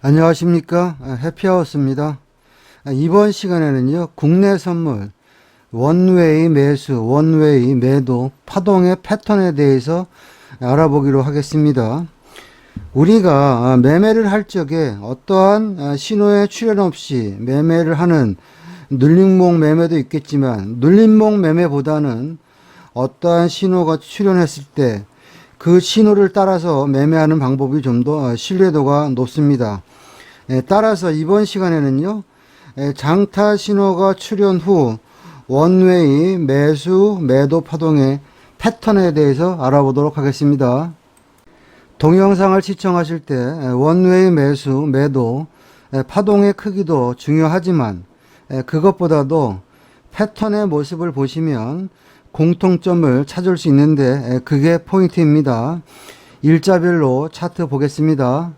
안녕하십니까. 해피하우스입니다. 이번 시간에는요, 국내 선물, 원웨이 매수, 원웨이 매도, 파동의 패턴에 대해서 알아보기로 하겠습니다. 우리가 매매를 할 적에 어떠한 신호에 출현 없이 매매를 하는 눌림목 매매도 있겠지만, 눌림목 매매보다는 어떠한 신호가 출현했을 때 그 신호를 따라서 매매하는 방법이 좀 더 신뢰도가 높습니다. 따라서 이번 시간에는요, 장타 신호가 출현 후 원웨이 매수 매도 파동의 패턴에 대해서 알아보도록 하겠습니다. 동영상을 시청하실 때 원웨이 매수 매도 파동의 크기도 중요하지만 그것보다도 패턴의 모습을 보시면 공통점을 찾을 수 있는데 그게 포인트입니다. 일자별로 차트 보겠습니다.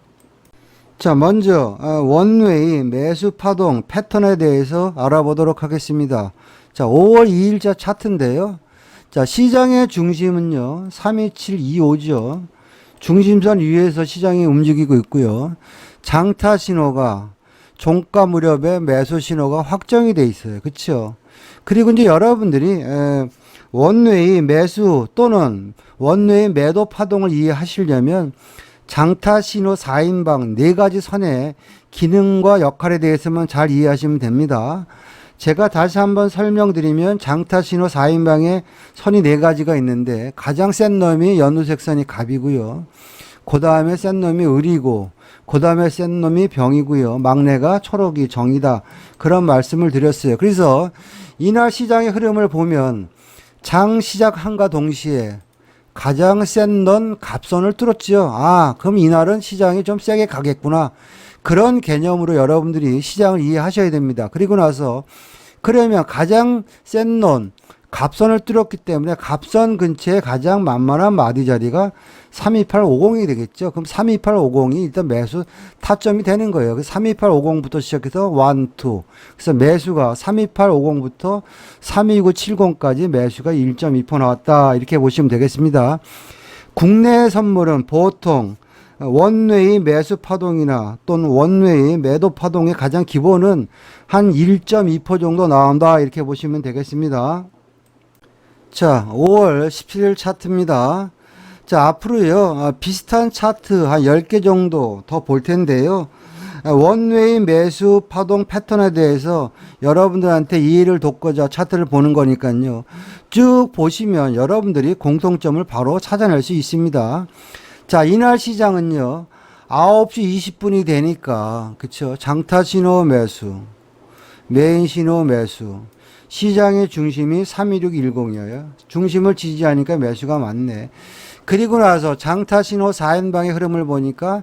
자, 먼저 원웨이 매수 파동 패턴에 대해서 알아보도록 하겠습니다. 자, 5월 2일자 차트인데요. 자, 시장의 중심은요, 32725죠. 중심선 위에서 시장이 움직이고 있고요. 장타 신호가 종가 무렵에 매수 신호가 확정이 돼 있어요. 그렇죠? 그리고 이제 여러분들이 원웨이 매수 또는 원웨이 매도 파동을 이해하시려면 장타 신호 4인방 4가지 선의 기능과 역할에 대해서만 잘 이해하시면 됩니다. 제가 다시 한번 설명드리면 장타 신호 4인방에 선이 4가지가 있는데 가장 센 놈이 연두색 선이 갑이고요. 그 다음에 센 놈이 을이고 그 다음에 센 놈이 병이고요. 막내가 초록이 정이다. 그런 말씀을 드렸어요. 그래서 이날 시장의 흐름을 보면 장 시작한과 동시에 가장 센 넌 갑선을 뚫었죠. 아, 그럼 이날은 시장이 좀 세게 가겠구나. 그런 개념으로 여러분들이 시장을 이해하셔야 됩니다. 그리고 나서 그러면 가장 센 넌 갑선을 뚫었기 때문에 갑선 근처에 가장 만만한 마디 자리가 32850이 되겠죠. 그럼 32850이 일단 매수 타점이 되는 거예요. 32850부터 시작해서 1, 2. 그래서 매수가 32850부터 32970까지 매수가 1.2% 나왔다. 이렇게 보시면 되겠습니다. 국내 선물은 보통 원웨이 매수 파동이나 또는 원웨이 매도 파동의 가장 기본은 한 1.2% 정도 나온다. 이렇게 보시면 되겠습니다. 자, 5월 17일 차트입니다. 자, 앞으로요, 비슷한 차트 한 10개 정도 더 볼 텐데요. 원웨이 매수 파동 패턴에 대해서 여러분들한테 이해를 돕고자 차트를 보는 거니까요. 쭉 보시면 여러분들이 공통점을 바로 찾아낼 수 있습니다. 자, 이날 시장은요, 9시 20분이 되니까, 그쵸? 장타 신호 매수, 메인 신호 매수, 시장의 중심이 32610이에요. 중심을 지지하니까 매수가 많네. 그리고 나서 장타 신호 4인방의 흐름을 보니까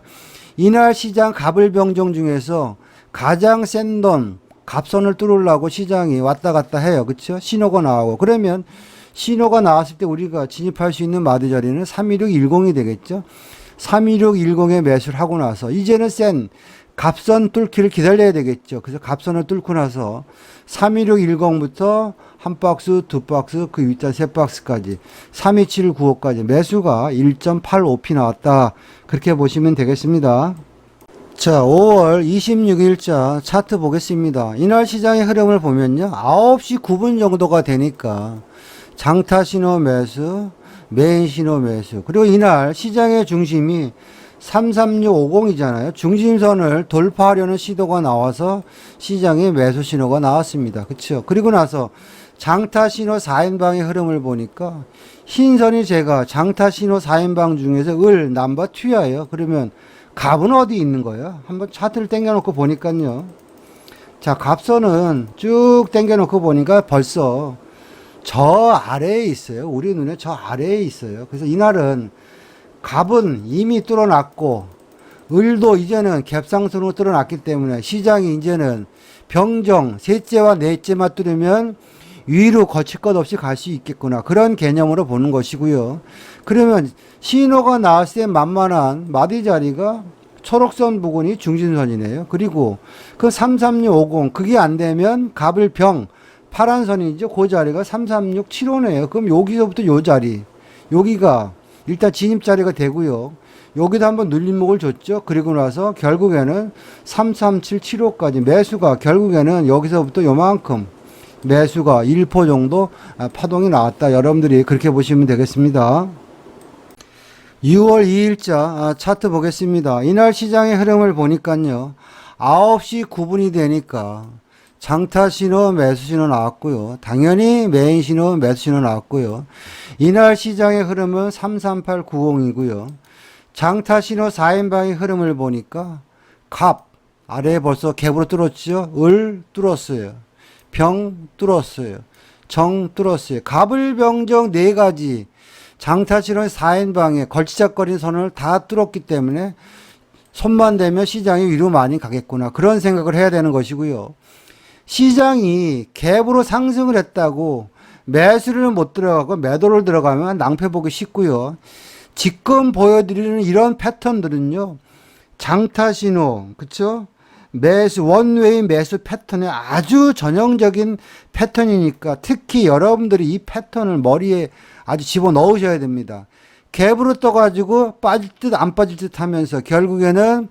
이날 시장 갑을병정 중에서 가장 센 돈, 갑선을 뚫으려고 시장이 왔다 갔다 해요. 그쵸? 신호가 나오고. 그러면 신호가 나왔을 때 우리가 진입할 수 있는 마디 자리는 32610이 되겠죠? 32610에 매수를 하고 나서 이제는 센 갑선 뚫기를 기다려야 되겠죠. 그래서 갑선을 뚫고 나서 32610부터 한 박스, 두 박스, 그 윗단 세 박스까지 32795까지 매수가 1.85p 나왔다. 그렇게 보시면 되겠습니다. 자, 5월 26일자 차트 보겠습니다. 이날 시장의 흐름을 보면요. 9시 9분 정도가 되니까 장타 신호 매수, 메인 신호 매수. 그리고 이날 시장의 중심이 33650이잖아요. 중심선을 돌파하려는 시도가 나와서 시장에 매수 신호가 나왔습니다. 그렇죠? 그리고 나서 장타 신호 4인방의 흐름을 보니까 흰선이 제가 장타 신호 4인방 중에서 을 넘버 2예요. 그러면 갑은 어디 있는 거예요? 한번 차트를 당겨놓고 보니까요. 자, 갑선은 쭉 당겨놓고 보니까 벌써 저 아래에 있어요. 우리 눈에 저 아래에 있어요. 그래서 이날은 갑은 이미 뚫어놨고 을도 이제는 갭상승으로 뚫어놨기 때문에 시장이 이제는 병정 셋째와 넷째만 뚫으면 위로 거칠 것 없이 갈 수 있겠구나. 그런 개념으로 보는 것이고요. 그러면 신호가 나왔을 때 만만한 마디 자리가 초록선 부분이 중심선이네요. 그리고 그 33650 그게 안 되면 갑을 병 파란 선이죠. 그 자리가 33675네요. 그럼 여기서부터 요 자리 여기가 일단 진입 자리가 되고요. 여기도 한번 눌림목을 줬죠. 그리고 나서 결국에는 33775까지 매수가 결국에는 여기서부터 요만큼 매수가 1% 정도 파동이 나왔다. 여러분들이 그렇게 보시면 되겠습니다. 6월 2일자 차트 보겠습니다. 이날 시장의 흐름을 보니까요. 9시 9분이 되니까 장타 신호, 매수 신호 나왔고요. 당연히 메인 신호, 매수 신호 나왔고요. 이날 시장의 흐름은 33890이고요. 장타 신호 4인방의 흐름을 보니까 갑 아래에 벌써 갭으로 뚫었죠. 을 뚫었어요. 병 뚫었어요. 정 뚫었어요. 갑을 병정 네 가지 장타 신호 4인방에 걸치작거리는 선을 다 뚫었기 때문에 손만 대면 시장이 위로 많이 가겠구나. 그런 생각을 해야 되는 것이고요. 시장이 갭으로 상승을 했다고 매수를 못 들어가고 매도를 들어가면 낭패 보기 쉽고요. 지금 보여드리는 이런 패턴들은요. 장타 신호, 그쵸? 매수, 원웨이 매수 패턴의 아주 전형적인 패턴이니까 특히 여러분들이 이 패턴을 머리에 아주 집어 넣으셔야 됩니다. 갭으로 떠가지고 빠질 듯 안 빠질 듯 하면서 결국에는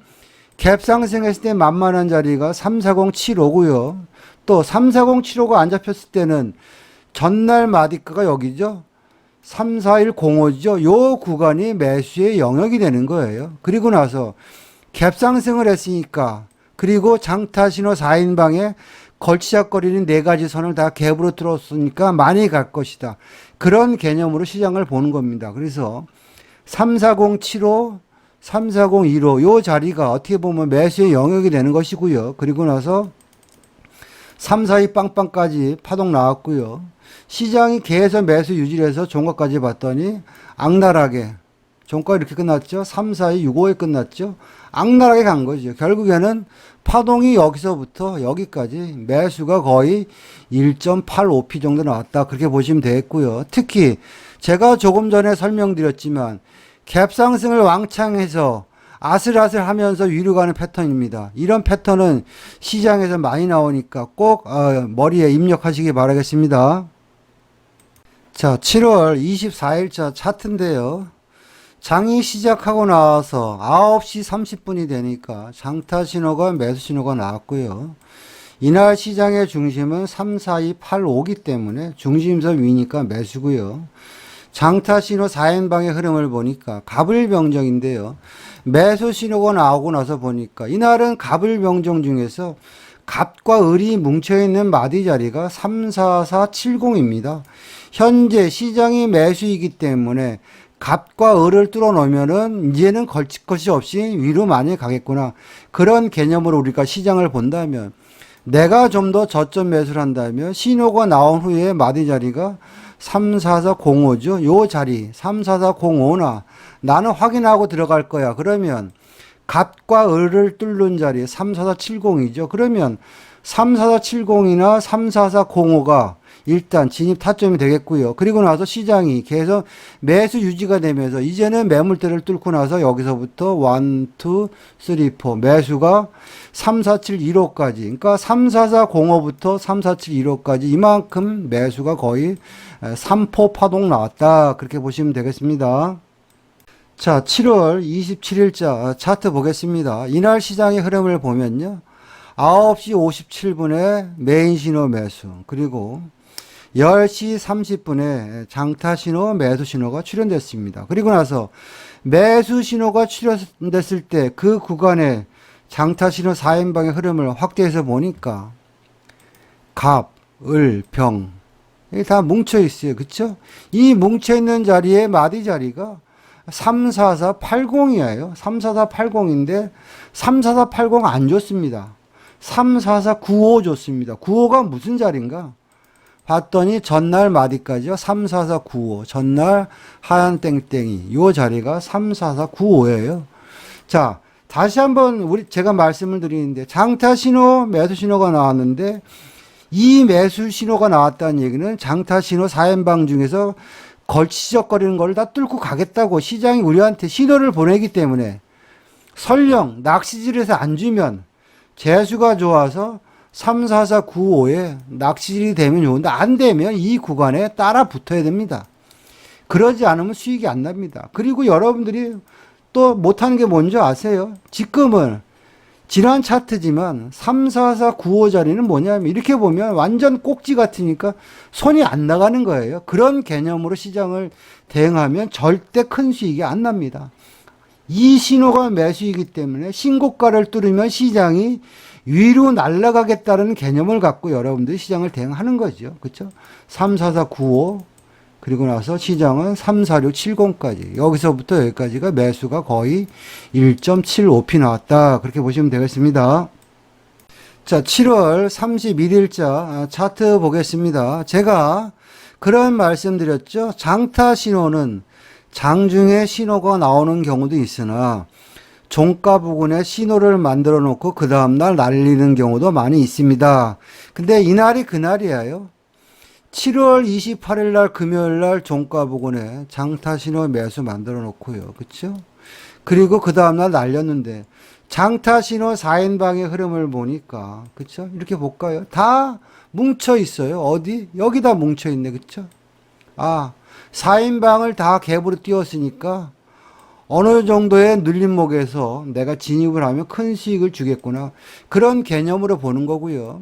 갭 상승했을 때 만만한 자리가 34075고요. 또 34075가 안 잡혔을 때는 전날 마디가가 여기죠. 34105죠. 요 구간이 매수의 영역이 되는 거예요. 그리고 나서 갭 상승을 했으니까 그리고 장타 신호 4인방에 걸치작거리는 네 가지 선을 다 갭으로 뚫었으니까 많이 갈 것이다. 그런 개념으로 시장을 보는 겁니다. 그래서 34075, 34015 요 자리가 어떻게 보면 매수의 영역이 되는 것이고요. 그리고 나서 342 빵빵까지 파동 나왔고요. 시장이 계속 매수 유지를 해서 종가까지 봤더니 악랄하게 종가 이렇게 끝났죠. 34265에 끝났죠. 악랄하게 간 거죠. 결국에는 파동이 여기서부터 여기까지 매수가 거의 1.85p 정도 나왔다. 그렇게 보시면 되겠고요. 특히 제가 조금 전에 설명드렸지만 갭 상승을 왕창 해서 아슬아슬 하면서 위로 가는 패턴입니다. 이런 패턴은 시장에서 많이 나오니까 꼭 머리에 입력하시기 바라겠습니다. 자, 7월 24일자 차트인데요. 장이 시작하고 나와서 9시 30분이 되니까 장타 신호가 매수 신호가 나왔고요. 이날 시장의 중심은 34285이기 때문에 중심선 위니까 매수고요. 장타 신호 4인방의 흐름을 보니까 갑을병정인데요. 매수 신호가 나오고 나서 보니까 이날은 갑을병정 중에서 갑과 을이 뭉쳐있는 마디 자리가 34470입니다. 현재 시장이 매수이기 때문에 갑과 을을 뚫어 놓으면은 이제는 걸칠 것이 없이 위로 많이 가겠구나. 그런 개념으로 우리가 시장을 본다면 내가 좀 더 저점 매수를 한다면 신호가 나온 후에 마디 자리가 34405죠. 요 자리 34405나 나는 확인하고 들어갈 거야. 그러면 갑과 을을 뚫는 자리 34470이죠. 그러면 34470이나 34405가 일단 진입 타점이 되겠고요. 그리고 나서 시장이 계속 매수 유지가 되면서 이제는 매물대를 뚫고 나서 여기서부터 1, 2, 3, 4 매수가 34715까지 그러니까 34405부터 34715까지 이만큼 매수가 거의 3포 파동 나왔다. 그렇게 보시면 되겠습니다. 자, 7월 27일자 차트 보겠습니다. 이날 시장의 흐름을 보면요. 9시 57분에 메인 신호 매수 그리고 10시 30분에 장타 신호, 매수 신호가 출현됐습니다. 그리고 나서 매수 신호가 출현됐을 때 그 구간에 장타 신호 4인방의 흐름을 확대해서 보니까 갑, 을, 병 이게 다 뭉쳐 있어요. 그쵸? 이 뭉쳐 있는 자리에 마디 자리가 34480이에요. 34480인데 34480 안 좋습니다. 34495 좋습니다. 95가 무슨 자리인가? 봤더니 전날 마디까지요. 34495. 전날 하얀 땡땡이. 요 자리가 34495예요. 자, 다시 한번 제가 말씀을 드리는데 장타 신호, 매수 신호가 나왔는데 이 매수 신호가 나왔다는 얘기는 장타 신호 4인방 중에서 걸치적거리는 걸 다 뚫고 가겠다고 시장이 우리한테 신호를 보내기 때문에 설령 낚시질에서 안 주면 재수가 좋아서 34495에 낚시질이 되면 좋은데 안 되면 이 구간에 따라 붙어야 됩니다. 그러지 않으면 수익이 안 납니다. 그리고 여러분들이 또 못하는 게 뭔지 아세요? 지금은 지난 차트지만 3, 4, 4, 9, 5 자리는 뭐냐면 이렇게 보면 완전 꼭지 같으니까 손이 안 나가는 거예요. 그런 개념으로 시장을 대응하면 절대 큰 수익이 안 납니다. 이 신호가 매수이기 때문에 신고가를 뚫으면 시장이 위로 날아가겠다는 개념을 갖고 여러분들이 시장을 대응하는 거죠. 그렇죠? 3, 4, 4, 9, 5 그리고 나서 시장은 3, 4, 6, 70까지 여기서부터 여기까지가 매수가 거의 1.75p 나왔다. 그렇게 보시면 되겠습니다. 자, 7월 31일자 차트 보겠습니다. 제가 그런 말씀 드렸죠. 장타 신호는 장중에 신호가 나오는 경우도 있으나 종가 부근에 신호를 만들어 놓고 그 다음날 날리는 경우도 많이 있습니다. 근데 이날이 그날이에요. 7월 28일 날 금요일 날 종가 부근에 장타 신호 매수 만들어 놓고요. 그렇죠? 그리고 그 다음날 날렸는데 장타 신호 4인방의 흐름을 보니까 그렇죠? 이렇게 볼까요? 다 뭉쳐 있어요. 어디? 여기다 뭉쳐 있네. 그렇죠? 아, 4인방을 다 갭으로 띄웠으니까 어느 정도의 눌림목에서 내가 진입을 하면 큰 수익을 주겠구나. 그런 개념으로 보는 거고요.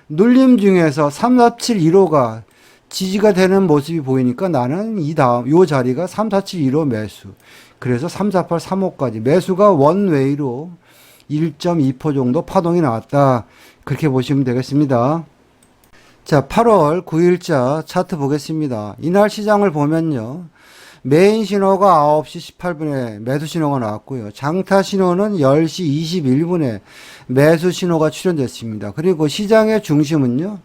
눌림 중에서 3471호가 지지가 되는 모습이 보이니까 나는 요 자리가 3471호 매수. 그래서 3483호까지 매수가 원웨이로 1.2% 정도 파동이 나왔다. 그렇게 보시면 되겠습니다. 자, 8월 9일자 차트 보겠습니다. 이날 시장을 보면요. 메인 신호가 9시 18분에 매수 신호가 나왔고요. 장타 신호는 10시 21분에 매수 신호가 출현됐습니다. 그리고 시장의 중심은요.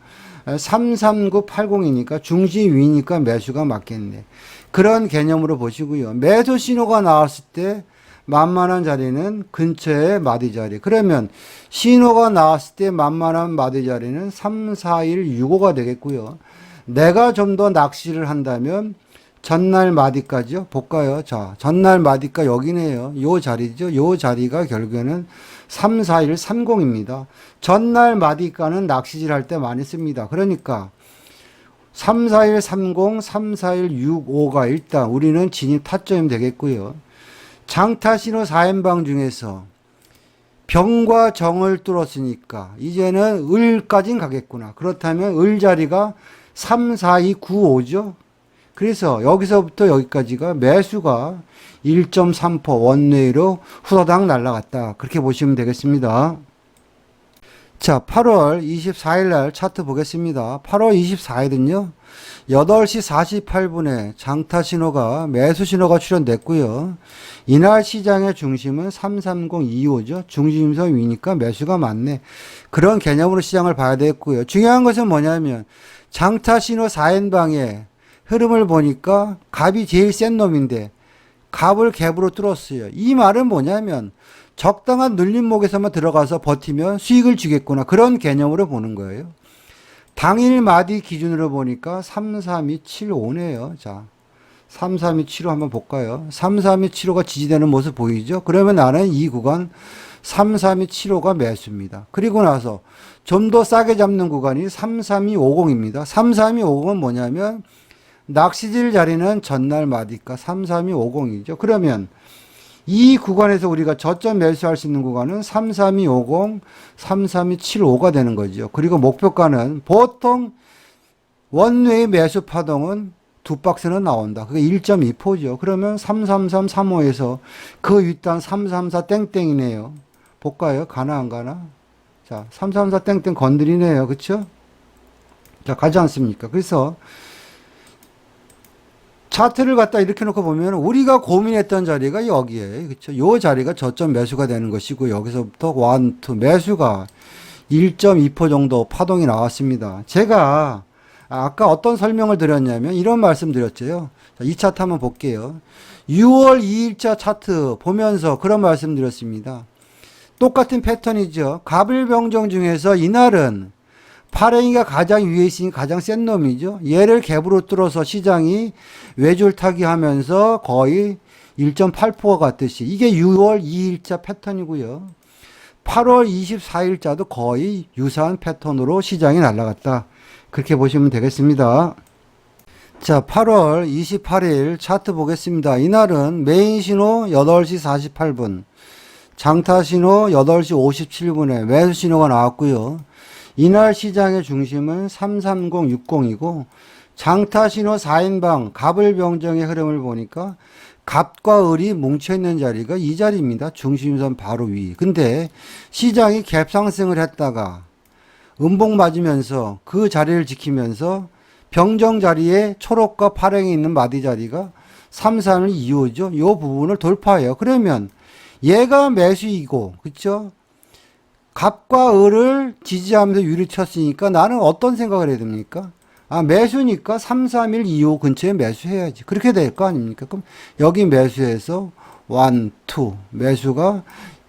33980이니까 중심 위니까 매수가 맞겠네. 그런 개념으로 보시고요. 매수 신호가 나왔을 때 만만한 자리는 근처의 마디 자리. 그러면 신호가 나왔을 때 만만한 마디 자리는 34165가 되겠고요. 내가 좀 더 낚시를 한다면 전날 마디까지요. 볼까요? 자, 전날 마디가 여기네요. 요 자리죠. 요 자리가 결국에는 34130입니다. 전날 마디가는 낚시질 할 때 많이 씁니다. 그러니까 34130, 34165가 일단 우리는 진입 타점이 되겠고요. 장타 신호 4인방 중에서 병과 정을 뚫었으니까 이제는 을까진 가겠구나. 그렇다면 을 자리가 34295죠. 그래서 여기서부터 여기까지가 매수가 1.3% 원웨이로 후다닥 날라갔다. 그렇게 보시면 되겠습니다. 자, 8월 24일 날 차트 보겠습니다. 8월 24일은요. 8시 48분에 장타 신호가 매수 신호가 출현됐고요. 이날 시장의 중심은 33025죠. 중심선 위니까 매수가 많네. 그런 개념으로 시장을 봐야 되겠고요. 중요한 것은 뭐냐면 장타 신호 4인방의 흐름을 보니까 갑이 제일 센 놈인데 갑을 갭으로 뚫었어요. 이 말은 뭐냐면 적당한 눌림목에서만 들어가서 버티면 수익을 주겠구나. 그런 개념으로 보는 거예요. 당일 마디 기준으로 보니까 33275네요. 자, 33275 한번 볼까요? 33275가 지지되는 모습 보이죠? 그러면 나는 이 구간 33275가 매수입니다. 그리고 나서 좀 더 싸게 잡는 구간이 33250입니다. 33250은 뭐냐면 낚시질 자리는 전날 마디가 33250이죠. 그러면 이 구간에서 우리가 저점 매수할 수 있는 구간은 33250, 33275가 되는 거죠. 그리고 목표가는 보통 원웨이 매수 파동은 두 박스는 나온다. 그게 1.2%죠. 그러면 33335에서 그 윗단 334 땡땡이네요. 볼까요? 가나 안 가나? 자, 334 땡땡 건드리네요. 그쵸? 자, 가지 않습니까? 그래서 차트를 갖다 이렇게 놓고 보면 우리가 고민했던 자리가 여기에 그렇죠. 요 자리가 저점 매수가 되는 것이고 여기서부터 1, 2 매수가 1.2% 정도 파동이 나왔습니다. 제가 아까 어떤 설명을 드렸냐면 이런 말씀 드렸죠. 자, 이 차트 한번 볼게요. 6월 2일자 차트 보면서 그런 말씀 드렸습니다. 똑같은 패턴이죠. 갑을병정 중에서 이날은 파랭이가 가장 위에 있으니 가장 센 놈이죠. 얘를 갭으로 뚫어서 시장이 외줄타기 하면서 거의 1.8%가 갔듯이 이게 6월 2일자 패턴이고요. 8월 24일자도 거의 유사한 패턴으로 시장이 날아갔다. 그렇게 보시면 되겠습니다. 자, 8월 28일 차트 보겠습니다. 이날은 메인 신호 8시 48분, 장타 신호 8시 57분에 매수 신호가 나왔고요. 이날 시장의 중심은 33060이고 장타 신호 4인방 갑을 병정의 흐름을 보니까 갑과 을이 뭉쳐있는 자리가 이 자리입니다. 중심선 바로 위. 근데 시장이 갭상승을 했다가 음봉 맞으면서 그 자리를 지키면서 병정 자리에 초록과 파랑이 있는 마디 자리가 3, 3일 2호죠. 이 부분을 돌파해요. 그러면 얘가 매수이고, 그쵸? 갑과 을을 지지하면서 유리 쳤으니까 나는 어떤 생각을 해야 됩니까? 아, 매수니까 3, 3, 1, 2호 근처에 매수해야지. 그렇게 될 거 아닙니까? 그럼 여기 매수해서 1, 2, 매수가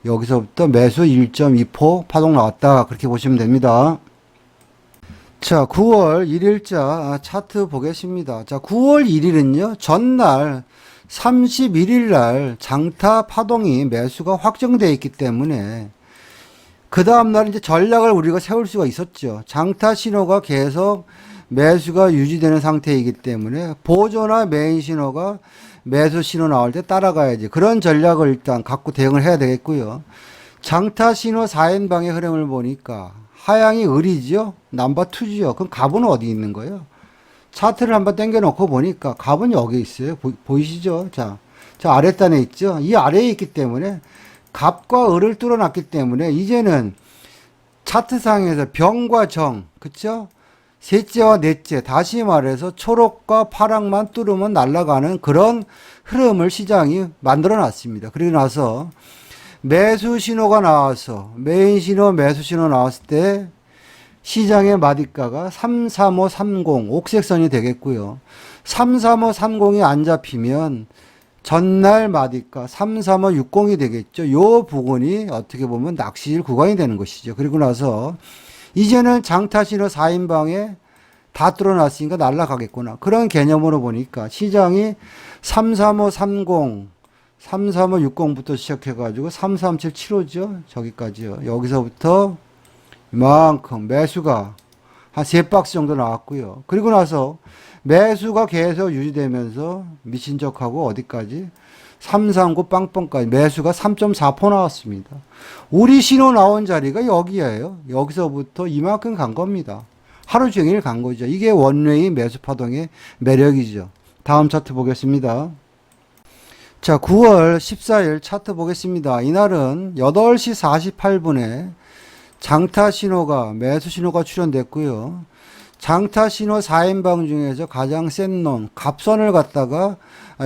여기서부터 매수 1.2% 파동 나왔다. 그렇게 보시면 됩니다. 자, 9월 1일자 차트 보겠습니다. 자, 9월 1일은요, 전날 31일 날 장타 파동이 매수가 확정되어 있기 때문에 그 다음날 이제 전략을 우리가 세울 수가 있었죠. 장타 신호가 계속 매수가 유지되는 상태이기 때문에 보조나 메인 신호가 매수 신호 나올 때 따라가야지. 그런 전략을 일단 갖고 대응을 해야 되겠고요. 장타 신호 4인방의 흐름을 보니까 하향이 을이죠. 넘버 2죠. 그럼 갑은 어디 있는 거예요? 차트를 한번 당겨 놓고 보니까 갑은 여기 있어요. 보이시죠? 자, 저 아랫단에 있죠. 이 아래에 있기 때문에 갑과 을을 뚫어놨기 때문에 이제는 차트상에서 병과 정, 그쵸? 셋째와 넷째, 다시 말해서 초록과 파랑만 뚫으면 날아가는 그런 흐름을 시장이 만들어 놨습니다. 그리고 나서 매수 신호가 나와서 메인 신호, 매수 신호 나왔을 때 시장의 마디가가 33530 옥색선이 되겠고요. 33530이 안 잡히면 전날 마디가 33560이 되겠죠. 요 부분이 어떻게 보면 낚시일 구간이 되는 것이죠. 그리고 나서 이제는 장타 신호 4인방에 다 뚫어놨으니까 날아가겠구나. 그런 개념으로 보니까 시장이 33530 33560부터 시작해가지고 3377호죠. 저기까지요. 여기서부터 이만큼 매수가 한 3박스 정도 나왔고요. 그리고 나서 매수가 계속 유지되면서 미친 척하고 어디까지? 339 빵빵까지 매수가 3.4% 나왔습니다. 우리 신호 나온 자리가 여기예요. 여기서부터 이만큼 간 겁니다. 하루 종일 간 거죠. 이게 원웨이 매수 파동의 매력이죠. 다음 차트 보겠습니다. 자, 9월 14일 차트 보겠습니다. 이날은 8시 48분에 장타 신호가, 매수 신호가 출현됐고요. 장타 신호 4인방 중에서 가장 센 놈, 갑선을 갖다가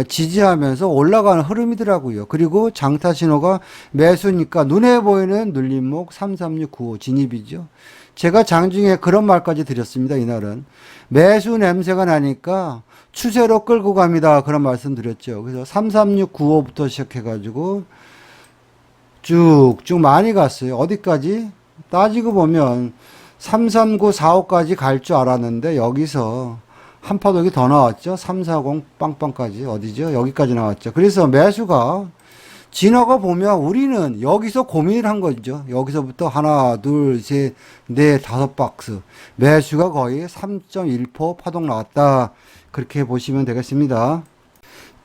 지지하면서 올라가는 흐름이더라고요. 그리고 장타 신호가 매수니까 눈에 보이는 눌림목 33695 진입이죠. 제가 장중에 그런 말까지 드렸습니다. 이날은 매수 냄새가 나니까 추세로 끌고 갑니다. 그런 말씀 드렸죠. 그래서 33695부터 시작해가지고 쭉쭉 많이 갔어요. 어디까지? 따지고 보면 33945까지 갈 줄 알았는데 여기서 한 파동이 더 나왔죠. 340 빵빵까지 어디죠? 여기까지 나왔죠. 그래서 매수가 지나가 보면 우리는 여기서 고민을 한 거죠. 여기서부터 하나, 둘, 셋, 넷, 5박스. 매수가 거의 3.1% 파동 나왔다. 그렇게 보시면 되겠습니다.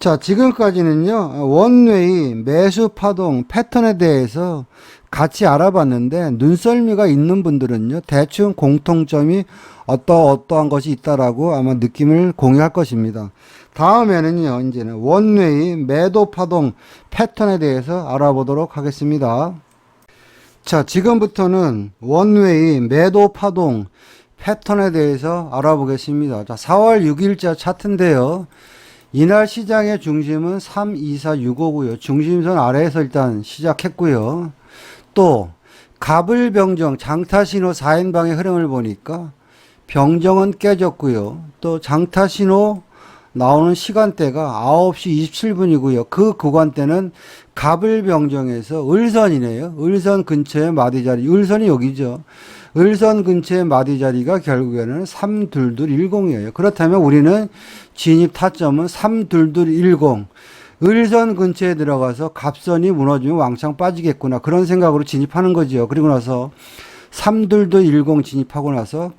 자, 지금까지는요, 원웨이 매수 파동 패턴에 대해서 같이 알아봤는데, 눈썰미가 있는 분들은요, 대충 공통점이 어떠한 것이 있다라고 아마 느낌을 공유할 것입니다. 다음에는요, 이제는 원웨이 매도 파동 패턴에 대해서 알아보도록 하겠습니다. 자, 지금부터는 원웨이 매도 파동 패턴에 대해서 알아보겠습니다. 자, 4월 6일자 차트인데요. 이날 시장의 중심은 32465고요. 중심선 아래에서 일단 시작했고요. 또 갑을 병정 장타 신호 4인방의 흐름을 보니까 병정은 깨졌고요. 또 장타 신호 나오는 시간대가 9시 27분이고요. 그 구간대는 갑을 병정에서 을선이네요. 을선 근처의 마디 자리. 을선이 여기죠. 을선 근처의 마디 자리가 결국에는 32210이에요. 그렇다면 우리는 진입 타점은 32210. 을선 근처에 들어가서 갑선이 무너지면 왕창 빠지겠구나. 그런 생각으로 진입하는 거죠. 그리고 나서 32210 진입하고 나서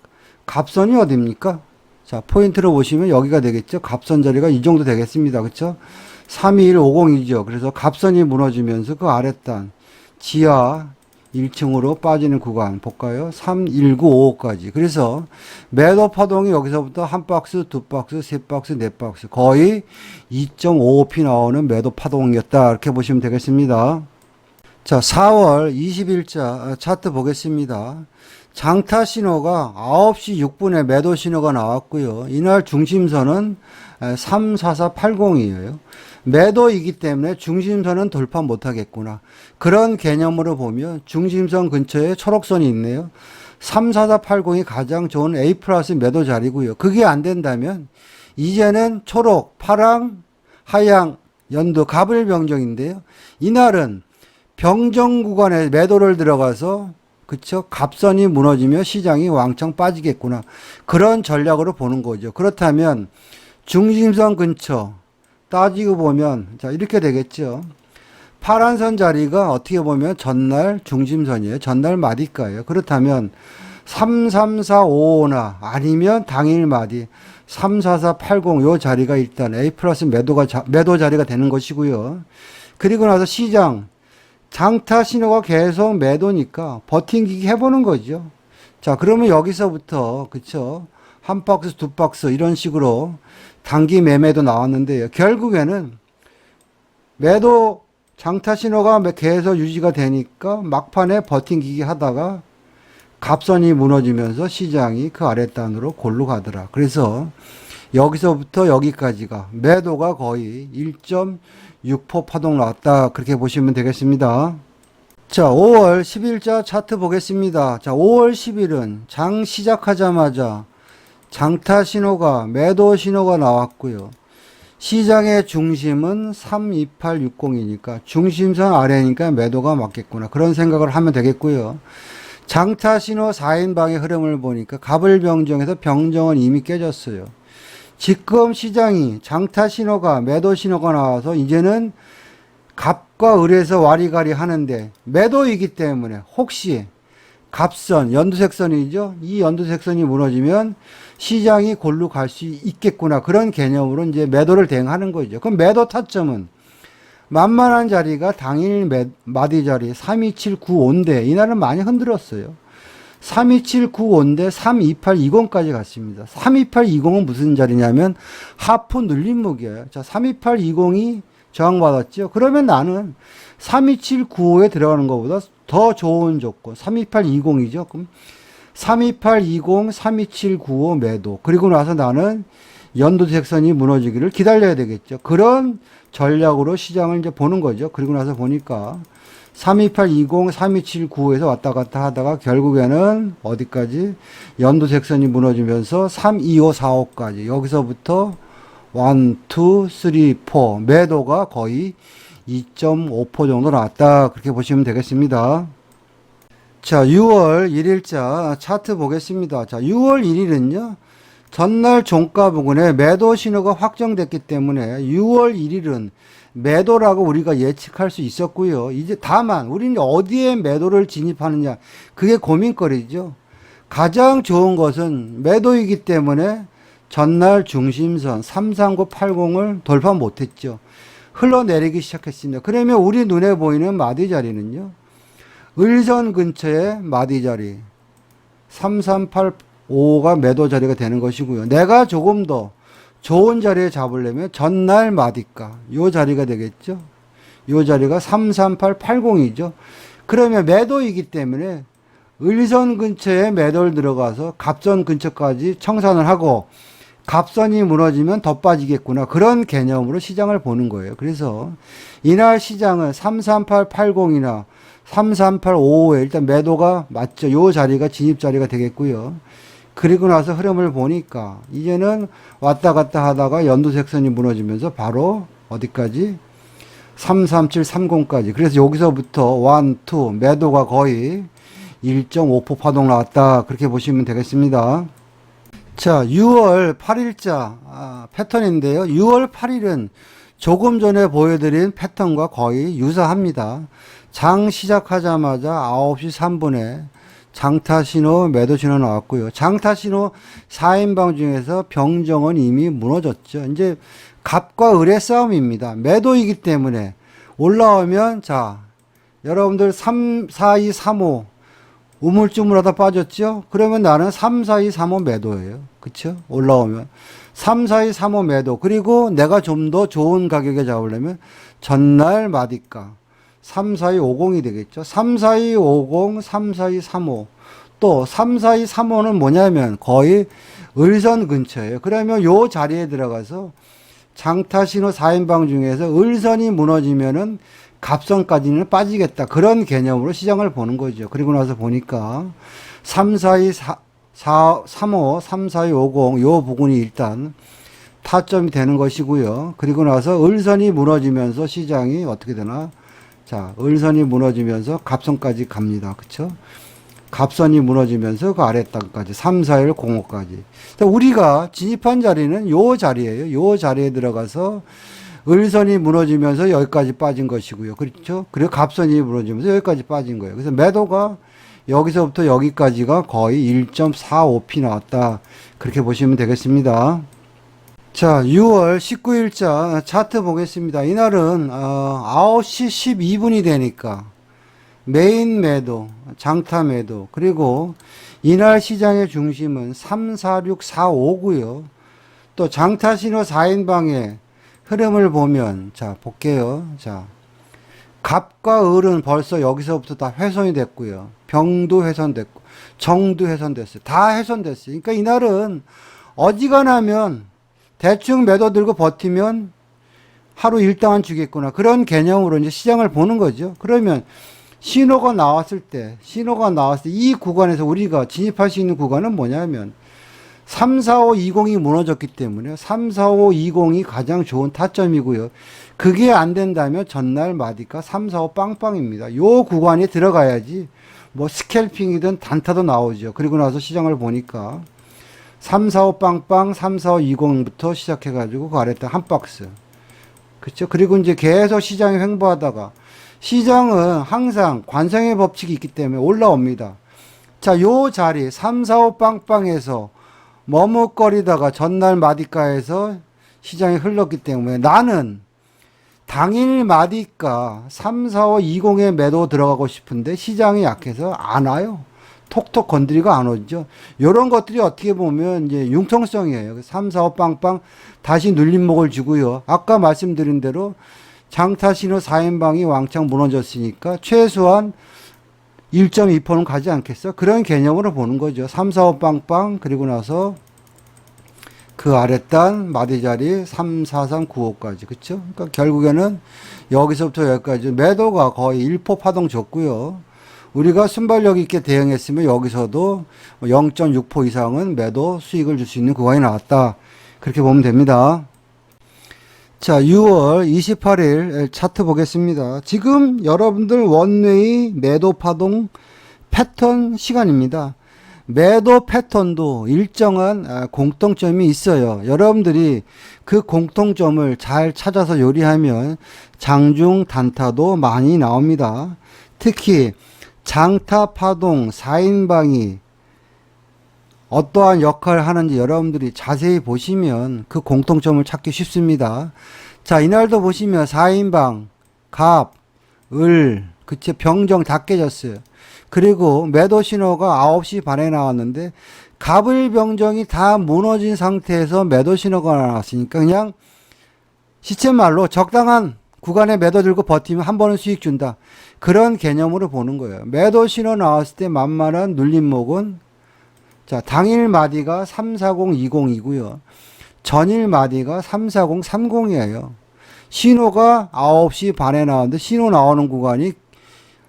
갑선이 어디입니까? 자, 포인트로 보시면 여기가 되겠죠. 갑선 자리가 이 정도 되겠습니다. 그쵸? 32150이죠. 그래서 갑선이 무너지면서 그 아랫단, 지하 1층으로 빠지는 구간 볼까요? 31955까지. 그래서 매도 파동이 여기서부터 한 박스, 두 박스, 세 박스, 네 박스 거의 2.55p 나오는 매도 파동이었다. 이렇게 보시면 되겠습니다. 자, 4월 20일자 차트 보겠습니다. 장타 신호가 9시 6분에 매도 신호가 나왔고요. 이날 중심선은 34480이에요. 매도이기 때문에 중심선은 돌파 못하겠구나. 그런 개념으로 보면 중심선 근처에 초록선이 있네요. 34480이 가장 좋은 A 플러스 매도 자리고요. 그게 안 된다면 이제는 초록, 파랑, 하양, 연두, 갑을 병정인데요. 이날은 병정 구간에 매도를 들어가서 그쵸? 갑선이 무너지며 시장이 왕창 빠지겠구나. 그런 전략으로 보는 거죠. 그렇다면 중심선 근처 따지고 보면 자 이렇게 되겠죠. 파란선 자리가 어떻게 보면 전날 중심선이에요. 전날 마디가예요. 그렇다면 33455나 아니면 당일 마디 34480 요 자리가 일단 A 플러스 매도 자리가 되는 것이고요. 그리고 나서 시장 장타 신호가 계속 매도니까 버팅기기 해보는 거죠. 자, 그러면 여기서부터, 그쵸. 한 박스, 두 박스, 이런 식으로 단기 매매도 나왔는데요. 결국에는 매도 장타 신호가 계속 유지가 되니까 막판에 버팅기기 하다가 갑선이 무너지면서 시장이 그 아랫단으로 골로 가더라. 그래서 여기서부터 여기까지가 매도가 거의 1.6% 파동 나왔다. 그렇게 보시면 되겠습니다. 자, 5월 10일자 차트 보겠습니다. 자, 5월 10일은 장 시작하자마자 장타 신호가 매도 신호가 나왔고요. 시장의 중심은 32860이니까 중심선 아래니까 매도가 맞겠구나. 그런 생각을 하면 되겠고요. 장타 신호 4인방의 흐름을 보니까 갑을 병정에서 병정은 이미 깨졌어요. 지금 시장이 장타 신호가 매도 신호가 나와서 이제는 갑과 을에서 와리가리 하는데 매도이기 때문에 혹시 갑선, 연두색선이죠. 이 연두색선이 무너지면 시장이 골로 갈 수 있겠구나. 그런 개념으로 이제 매도를 대응하는 거죠. 그럼 매도 타점은 만만한 자리가 당일 마디 자리 32795인데 이날은 많이 흔들었어요. 32795인데 32820까지 갔습니다. 32820은 무슨 자리냐면 하프 눌림목이에요. 자, 32820이 저항받았죠. 그러면 나는 32795에 들어가는 것보다 더 좋은 조건 32820이죠. 그럼 32820, 32795 매도. 그리고 나서 나는 연두색선이 무너지기를 기다려야 되겠죠. 그런 전략으로 시장을 이제 보는 거죠. 그리고 나서 보니까 32820, 32795에서 왔다 갔다 하다가 결국에는 어디까지 연두색선이 무너지면서 32545까지 여기서부터 1, 2, 3, 4 매도가 거의 2.5% 정도 나왔다. 그렇게 보시면 되겠습니다. 자, 6월 1일자 차트 보겠습니다. 자, 6월 1일은요. 전날 종가 부근에 매도 신호가 확정됐기 때문에 6월 1일은 매도라고 우리가 예측할 수 있었고요. 이제 다만 우리는 어디에 매도를 진입하느냐 그게 고민거리죠. 가장 좋은 것은 매도이기 때문에 전날 중심선 33980을 돌파 못했죠. 흘러내리기 시작했습니다. 그러면 우리 눈에 보이는 마디 자리는요. 을선 근처에 마디 자리 3385가 매도 자리가 되는 것이고요. 내가 조금 더 좋은 자리에 잡으려면 전날 마디가 요 자리가 되겠죠. 요 자리가 33880이죠. 그러면 매도이기 때문에 을선 근처에 매도를 들어가서 갑선 근처까지 청산을 하고 갑선이 무너지면 더 빠지겠구나. 그런 개념으로 시장을 보는 거예요. 그래서 이날 시장은 33880이나 33855에 일단 매도가 맞죠. 요 자리가 진입 자리가 되겠고요. 그리고 나서 흐름을 보니까 이제는 왔다 갔다 하다가 연두색선이 무너지면서 바로 어디까지? 33730까지. 그래서 여기서부터 1, 2 매도가 거의 1.5% 파동 나왔다. 그렇게 보시면 되겠습니다. 자, 6월 8일자 패턴인데요. 6월 8일은 조금 전에 보여드린 패턴과 거의 유사합니다. 장 시작하자마자 9시 3분에 장타 신호, 매도 신호 나왔고요. 장타 신호 4인방 중에서 병정은 이미 무너졌죠. 이제 갑과 을의 싸움입니다. 매도이기 때문에 올라오면 자, 여러분들 3, 4, 2, 3, 5 우물쭈물하다 빠졌죠? 그러면 나는 3, 4, 2, 3, 5 매도예요. 그쵸? 올라오면 3, 4, 2, 3, 5 매도. 그리고 내가 좀 더 좋은 가격에 잡으려면 전날 마디가 3, 4, 2, 50이 되겠죠. 3, 4, 2, 50, 3, 4, 2, 3, 5. 또 3, 4, 2, 3, 5는 뭐냐면 거의 을선 근처예요. 그러면 요 자리에 들어가서 장타 신호 4인방 중에서 을선이 무너지면은 갑선까지는 빠지겠다. 그런 개념으로 시장을 보는 거죠. 그리고 나서 보니까 3, 4, 2, 3, 5, 3, 4, 2, 50, 요 부분이 일단 타점이 되는 것이고요. 그리고 나서 을선이 무너지면서 시장이 어떻게 되나? 자, 을선이 무너지면서 갑선까지 갑니다. 그쵸? 갑선이 무너지면서 그 아랫단까지 3, 4, 1, 05까지. 우리가 진입한 자리는 요 자리예요. 요 자리에 들어가서 을선이 무너지면서 여기까지 빠진 것이고요. 그렇죠? 그리고 갑선이 무너지면서 여기까지 빠진 거예요. 그래서 매도가 여기서부터 여기까지가 거의 1.45p 나왔다. 그렇게 보시면 되겠습니다. 자, 6월 19일자 차트 보겠습니다. 이날은 9시 12분이 되니까 메인 매도, 장타 매도, 그리고 이날 시장의 중심은 3, 4, 6, 4, 5고요. 또 장타 신호 4인방의 흐름을 보면 자, 볼게요. 자, 갑과 을은 벌써 여기서부터 다 훼손이 됐고요. 병도 훼손됐고, 정도 훼손됐어요. 다 훼손됐어요. 그러니까 이날은 어지간하면 대충 매도 들고 버티면 하루 일당은 주겠구나. 그런 개념으로 이제 시장을 보는 거죠. 그러면 신호가 나왔을 때 이 구간에서 우리가 진입할 수 있는 구간은 뭐냐면 3, 4, 5, 20이 무너졌기 때문에 3, 4, 5, 20이 가장 좋은 타점이고요. 그게 안 된다면 전날 마디가 3, 4, 5 빵빵입니다. 요 구간에 들어가야지 뭐 스캘핑이든 단타도 나오죠. 그리고 나서 시장을 보니까 3, 4, 5 빵빵, 3, 4, 5, 20부터 시작해가지고 그 아래에 한 박스. 그렇죠? 그리고 이제 계속 시장이 횡보하다가 시장은 항상 관성의 법칙이 있기 때문에 올라옵니다. 자, 요 자리 3, 4, 5 빵빵에서 머뭇거리다가 전날 마디가에서 시장이 흘렀기 때문에 나는 당일 마디가 3, 4, 5, 20에 매도 들어가고 싶은데 시장이 약해서 안 와요. 톡톡 건드리고 안 오죠. 이런 것들이 어떻게 보면 이제 융통성이에요. 3, 4, 5 빵빵 다시 눌림목을 주고요. 아까 말씀드린 대로 장타 신호 4인방이 왕창 무너졌으니까 최소한 1.2%는 가지 않겠어? 그런 개념으로 보는 거죠. 3, 4, 5 빵빵 그리고 나서 그 아랫단 마디자리 3, 4, 3, 9, 5까지. 그쵸? 그러니까 결국에는 여기서부터 여기까지 매도가 거의 1% 파동 줬고요. 우리가 순발력 있게 대응했으면 여기서도 0.6% 이상은 매도 수익을 줄 수 있는 구간이 나왔다. 그렇게 보면 됩니다. 자, 6월 28일 차트 보겠습니다. 지금 여러분들 원웨이 매도 파동 패턴 시간입니다. 매도 패턴도 일정한 공통점이 있어요. 여러분들이 그 공통점을 잘 찾아서 요리하면 장중 단타도 많이 나옵니다. 특히 장타 파동 4인방이 어떠한 역할을 하는지 여러분들이 자세히 보시면 그 공통점을 찾기 쉽습니다. 자, 이날도 보시면 4인방, 갑, 을, 그치, 병정 다 깨졌어요. 그리고 매도 신호가 9시 반에 나왔는데 갑을 병정이 다 무너진 상태에서 매도 신호가 나왔으니까 그냥 시쳇말로 적당한 구간에 매도 들고 버티면 한 번은 수익 준다. 그런 개념으로 보는 거예요. 매도 신호 나왔을 때 만만한 눌림목은 자, 당일 마디가 34020이고요. 전일 마디가 34030이에요. 신호가 9시 반에 나왔는데 신호 나오는 구간이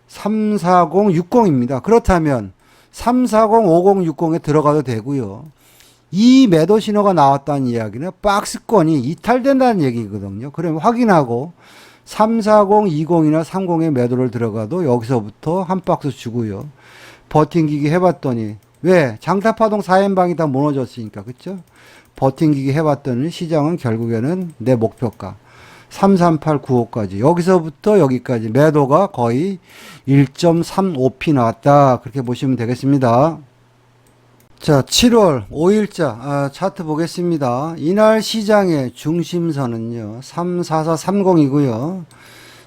34060입니다. 그렇다면 3405060에 들어가도 되고요. 이 매도 신호가 나왔다는 이야기는 박스권이 이탈된다는 얘기거든요. 그러면 확인하고 34020이나 30에 매도를 들어가도 여기서부터 한 박스 주고요. 버팅기기 해봤더니 왜? 장타파동 4인방이 다 무너졌으니까. 그쵸? 버팅기기 해봤더니 시장은 결국에는 내 목표가 33895까지. 여기서부터 여기까지 매도가 거의 1.35p 나왔다. 그렇게 보시면 되겠습니다. 자, 7월 5일자 차트 보겠습니다. 이날 시장의 중심선은요, 34430이고요.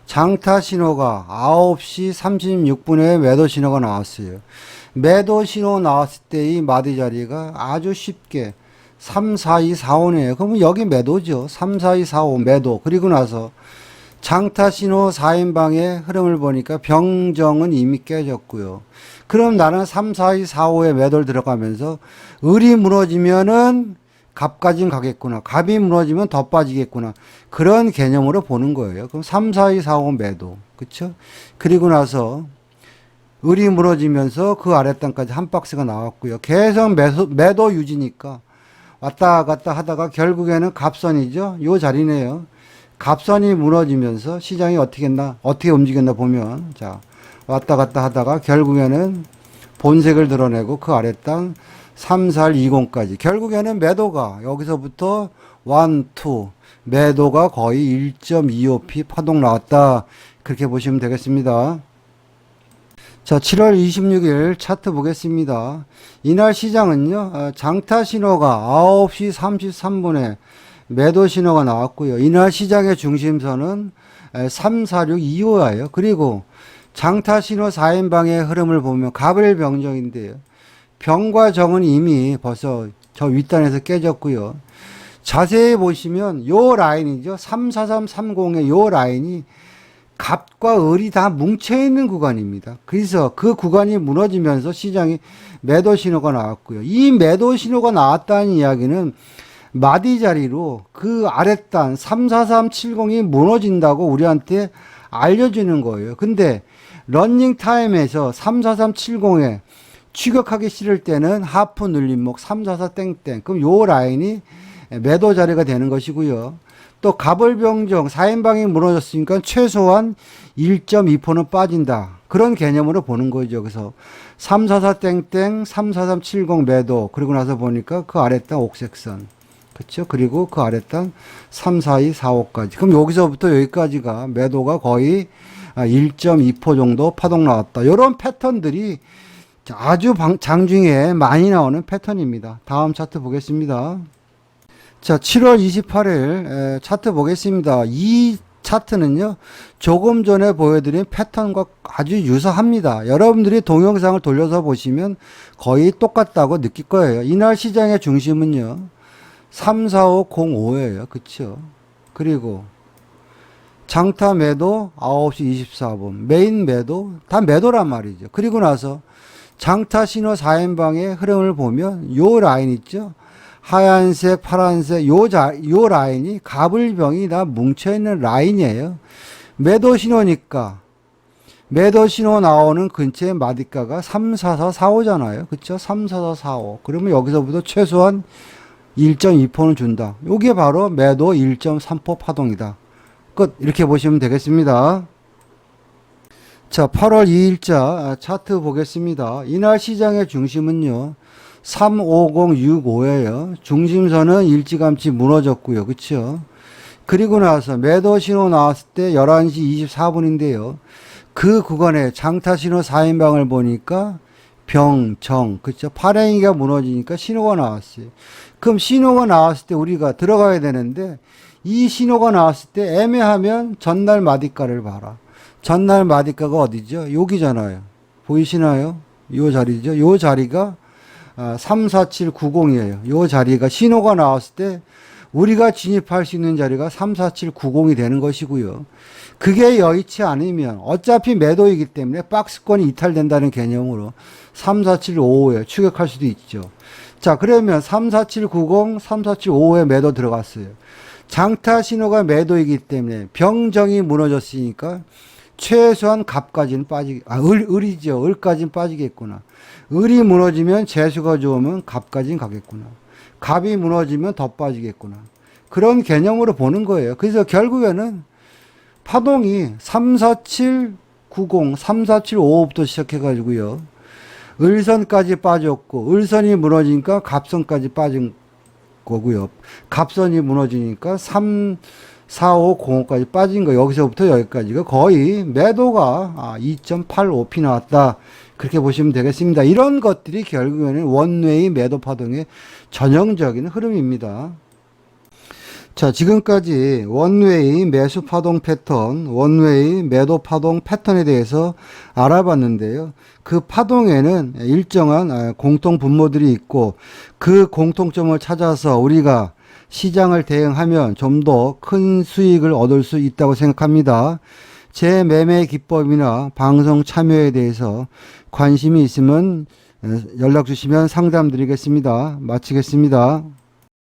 장타 신호가 9시 36분에 매도 신호가 나왔어요. 매도 신호 나왔을 때 이 마디 자리가 아주 쉽게 34245네요. 그러면 여기 매도죠. 34245 매도. 그리고 나서 장타 신호 4인방의 흐름을 보니까 병정은 이미 깨졌고요. 그럼 나는 34245에 매도를 들어가면서 을이 무너지면은 갑까지는 가겠구나. 갑이 무너지면 더 빠지겠구나. 그런 개념으로 보는 거예요. 그럼 34245 매도. 그쵸? 그리고 나서 을이 무너지면서 그 아랫단까지 한 박스가 나왔고요. 계속 매도 유지니까 왔다 갔다 하다가 결국에는 갑선이죠. 요 자리네요. 갑선이 무너지면서 시장이 어떻게 움직였나 보면, 자, 왔다 갔다 하다가 결국에는 본색을 드러내고 그 아랫단 3420까지. 결국에는 매도가 여기서부터 1, 2, 매도가 거의 1.25p 파동 나왔다. 그렇게 보시면 되겠습니다. 자, 7월 26일 차트 보겠습니다. 이날 시장은요, 장타 신호가 9시 33분에 매도 신호가 나왔고요. 이날 시장의 중심선은 3462호예요. 그리고 장타 신호 4인방의 흐름을 보면 갑을 병정인데요. 병과 정은 이미 벌써 저 윗단에서 깨졌고요. 자세히 보시면 요 라인이죠. 34330의 요 라인이 갑과 을이 다 뭉쳐있는 구간입니다. 그래서 그 구간이 무너지면서 시장이 매도 신호가 나왔고요. 이 매도 신호가 나왔다는 이야기는 마디 자리로 그 아랫단 34370이 무너진다고 우리한테 알려주는 거예요. 근데 러닝 타임에서 34370에 추격하기 싫을 때는 하프 눌림목 344 땡땡. 그럼 요 라인이 매도 자리가 되는 것이고요. 또 갑을병정 4인방이 무너졌으니까 최소한 1.2%는 빠진다. 그런 개념으로 보는 거죠. 그래서 344 땡땡 34370 매도. 그리고 나서 보니까 그 아랫단 옥색선. 그렇죠? 그리고 그 아랫단 34245까지. 그럼 여기서부터 여기까지가 매도가 거의 1.2% 정도 파동 나왔다. 이런 패턴들이 아주 장중에 많이 나오는 패턴입니다. 다음 차트 보겠습니다. 자, 7월 28일 차트 보겠습니다. 이 차트는요, 조금 전에 보여드린 패턴과 아주 유사합니다. 여러분들이 동영상을 돌려서 보시면 거의 똑같다고 느낄 거예요. 이날 시장의 중심은요, 34505예요. 그쵸? 그리고 장타 매도 9시 24분, 메인 매도, 다 매도란 말이죠. 그리고 나서 장타 신호 4인방의 흐름을 보면 요 라인 있죠? 하얀색, 파란색, 요 라인이 갑을병이 다 뭉쳐있는 라인이에요. 매도 신호니까, 매도 신호 나오는 근처에 마디가가 34445잖아요. 그쵸? 34445. 그러면 여기서부터 최소한 1.2%는 준다. 요게 바로 매도 1.3% 파동이다. 끝. 이렇게 보시면 되겠습니다. 자, 8월 2일자 차트 보겠습니다. 이날 시장의 중심은요, 35065예요. 중심선은 일찌감치 무너졌고요. 그쵸? 그리고 나서 매도 신호 나왔을 때 11시 24분인데요. 그 구간에 장타 신호 4인방을 보니까 병, 정, 그쵸? 파랭이가 무너지니까 신호가 나왔어요. 그럼 신호가 나왔을 때 우리가 들어가야 되는데, 이 신호가 나왔을 때 애매하면 전날 마디가를 봐라. 전날 마디가가 어디죠? 여기잖아요. 보이시나요? 요 자리죠? 요 자리가 34790이에요. 요 자리가 신호가 나왔을 때 우리가 진입할 수 있는 자리가 34790이 되는 것이고요. 그게 여의치 않으면 어차피 매도이기 때문에 박스권이 이탈된다는 개념으로 34755에 추격할 수도 있죠. 자, 그러면 34790, 34755에 매도 들어갔어요. 장타 신호가 매도이기 때문에 병정이 무너졌으니까 최소한 갑까지는 을이죠. 을까지는 빠지겠구나. 을이 무너지면 재수가 좋으면 갑까지는 가겠구나. 갑이 무너지면 더 빠지겠구나. 그런 개념으로 보는 거예요. 그래서 결국에는 파동이 34790, 34755부터 시작해가지고요. 을선까지 빠졌고, 을선이 무너지니까 갑선까지 빠진 거고요. 갑선이 무너지니까 4505까지 빠진 거 여기서부터 여기까지가 거의 매도가 2.85p 나왔다. 그렇게 보시면 되겠습니다. 이런 것들이 결국에는 원웨이 매도 파동의 전형적인 흐름입니다. 자, 지금까지 원웨이 매수 파동 패턴, 원웨이 매도 파동 패턴에 대해서 알아봤는데요. 그 파동에는 일정한 공통 분모들이 있고 그 공통점을 찾아서 우리가 시장을 대응하면 좀 더 큰 수익을 얻을 수 있다고 생각합니다. 제 매매 기법이나 방송 참여에 대해서 관심이 있으면 연락 주시면 상담 드리겠습니다. 마치겠습니다.